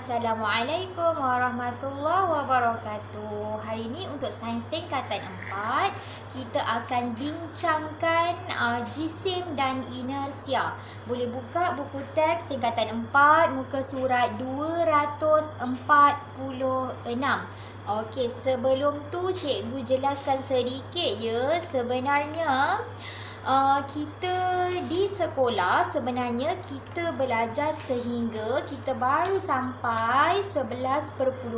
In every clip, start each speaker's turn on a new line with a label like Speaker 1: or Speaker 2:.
Speaker 1: Assalamualaikum warahmatullahi wabarakatuh. Hari ini untuk sains tingkatan 4, kita akan bincangkan jisim dan inersia. Boleh buka buku teks tingkatan 4, muka surat 246. Okey, sebelum tu cikgu jelaskan sedikit ya. Sebenarnya kita di sekolah sebenarnya kita belajar sehingga kita baru sampai 11.1.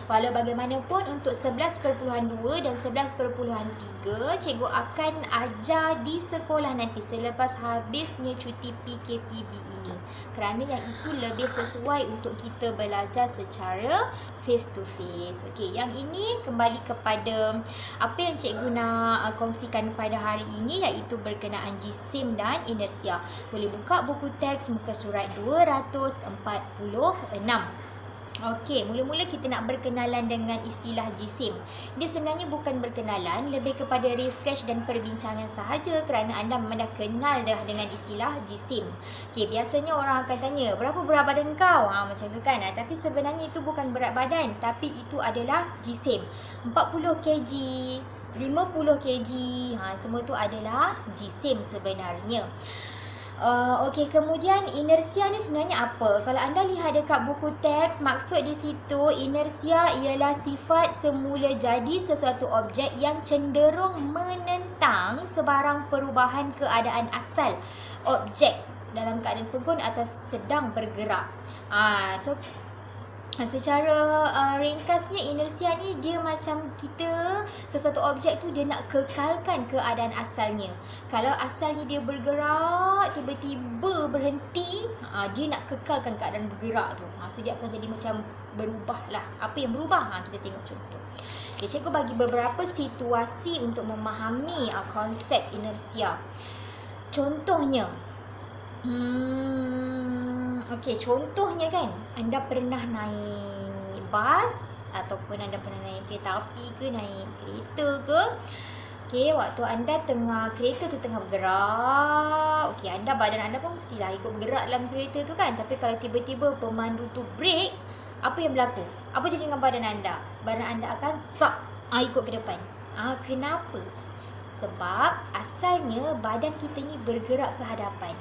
Speaker 1: Walau bagaimanapun untuk 11.2 dan 11.3 cikgu akan ajar di sekolah nanti selepas habisnya cuti PKPB ini. Kerana yang itu lebih sesuai untuk kita belajar secara face to face. Okey, yang ini kembali kepada apa yang cikgu nak kongsikan pada hari ini, iaitu berkenaan jisim dan inersia. Boleh buka buku teks muka surat 246. Okey, mula-mula kita nak berkenalan dengan istilah jisim. Dia sebenarnya bukan berkenalan, lebih kepada refresh dan perbincangan sahaja kerana anda memang dah kenal dah dengan istilah jisim. Okey, biasanya orang akan tanya, berapa berat badan kau? Macam tu kan. Tapi sebenarnya itu bukan berat badan, tapi itu adalah jisim. 40 kg, 50 kg, semua tu adalah jisim sebenarnya. Okey, kemudian inersia ni sebenarnya apa? Kalau anda lihat dekat buku teks, maksud di situ inersia ialah sifat semula jadi sesuatu objek yang cenderung menentang sebarang perubahan keadaan asal objek dalam keadaan pegun atau sedang bergerak. Secara ringkasnya inersia ni dia macam kita, sesuatu objek tu dia nak kekalkan keadaan asalnya. Kalau asalnya dia bergerak, tiba-tiba berhenti, dia nak kekalkan keadaan bergerak tu. So dia akan jadi macam berubah lah. Apa yang berubah? Kita tengok contoh. Okay, cikgu bagi beberapa situasi untuk memahami konsep inersia. Contohnya, okey, contohnya kan, anda pernah naik bas ataupun anda pernah naik kereta api ke, naik kereta ke. Okey, waktu anda kereta tu tengah bergerak, okey, badan anda pun mestilah ikut bergerak dalam kereta tu kan. Tapi kalau tiba-tiba pemandu tu break, apa yang berlaku? Apa jadi dengan badan anda? Badan anda akan ikut ke depan. Kenapa? Sebab asalnya badan kita ni bergerak ke hadapan.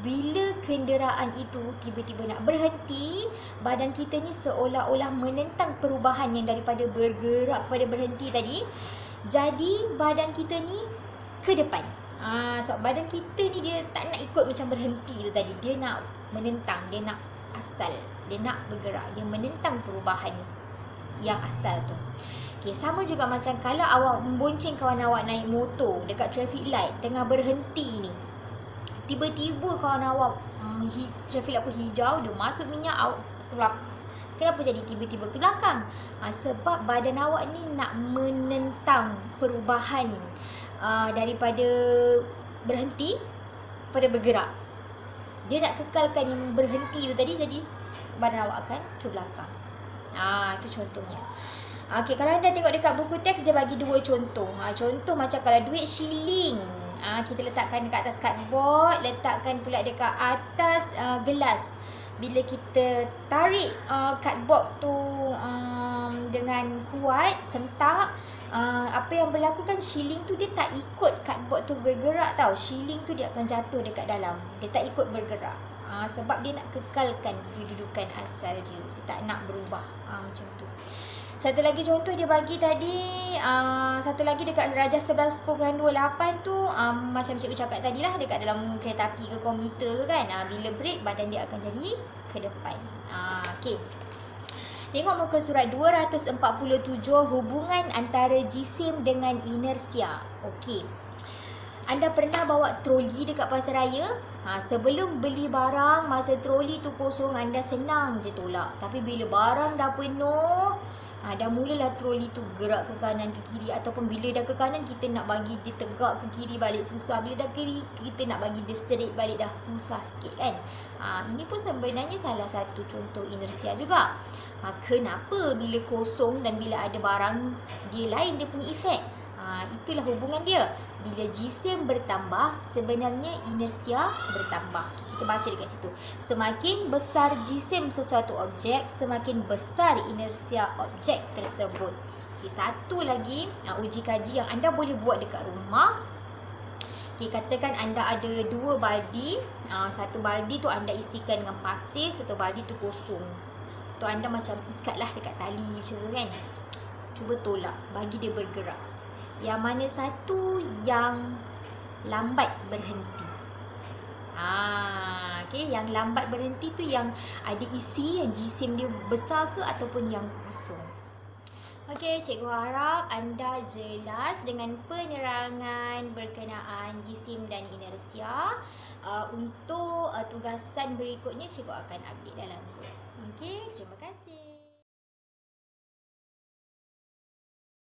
Speaker 1: Bila kenderaan itu tiba-tiba nak berhenti, badan kita ni seolah-olah menentang perubahan yang daripada bergerak kepada berhenti tadi. Jadi badan kita ni ke depan. Sebab badan kita ni dia tak nak ikut macam berhenti tu tadi. Dia nak menentang, dia nak asal, dia nak bergerak, dia menentang perubahan yang asal tu. Okay, sama juga macam kalau awak membonceng kawan awak naik motor dekat traffic light tengah berhenti ni. Tiba-tiba kawan awak traffic lampu hijau, dia masuk minyak, awak ke belakang. Kenapa jadi tiba-tiba ke belakang? Sebab badan awak ni nak menentang perubahan daripada berhenti pada bergerak. Dia nak kekalkan yang berhenti tu tadi, jadi badan awak akan ke belakang. Itu contohnya. Okey, kalau anda tengok dekat buku teks, dia bagi dua contoh. Contoh macam kalau duit shilling, kita letakkan dekat atas cardboard, letakkan pula dekat atas gelas. Bila kita tarik cardboard tu dengan kuat, sentak, apa yang berlaku kan, shilling tu dia tak ikut cardboard tu bergerak tau. Shilling tu dia akan jatuh dekat dalam. Dia tak ikut bergerak. Sebab dia nak kekalkan kedudukan asal dia. Dia tak nak berubah. Macam tu. Satu lagi contoh dia bagi tadi, satu lagi dekat darjah 11.28 tu, macam cikgu cakap tadi lah, dekat dalam kereta api ke komuter ke kan, bila break badan dia akan jadi ke depan. Okey, tengok muka surat 247, hubungan antara jisim dengan inersia. Okey, anda pernah bawa troli dekat pasaraya? Sebelum beli barang, masa troli tu kosong, anda senang je tolak. Tapi bila barang dah penuh, dah mulalah troli tu gerak ke kanan ke kiri. Ataupun bila dah ke kanan, kita nak bagi dia tegak ke kiri balik susah. Bila dah kiri, kita nak bagi dia straight balik dah susah sikit kan. Ini pun sebenarnya salah satu contoh inersia juga. Kenapa bila kosong dan bila ada barang, dia lain dia punya efek. Itulah hubungan dia. bila jisim bertambah, sebenarnya inersia bertambah. Kita baca dekat situ. Semakin besar jisim sesuatu objek, semakin besar inersia objek tersebut. Okay, satu lagi uji kaji yang anda boleh buat dekat rumah. Okay, katakan anda ada 2 baldi. Satu baldi tu anda isikan dengan pasir, satu baldi tu kosong. Tu anda macam ikatlah dekat tali macam tu kan. Cuba tolak, bagi dia bergerak. Yang mana satu yang lambat berhenti? Okay, yang lambat berhenti tu yang ada isi, yang jisim dia besar ke ataupun yang kosong? Okey, cikgu harap anda jelas dengan penerangan berkenaan jisim dan inersia. Untuk tugasan berikutnya cikgu akan update dalam group. Okey, terima kasih.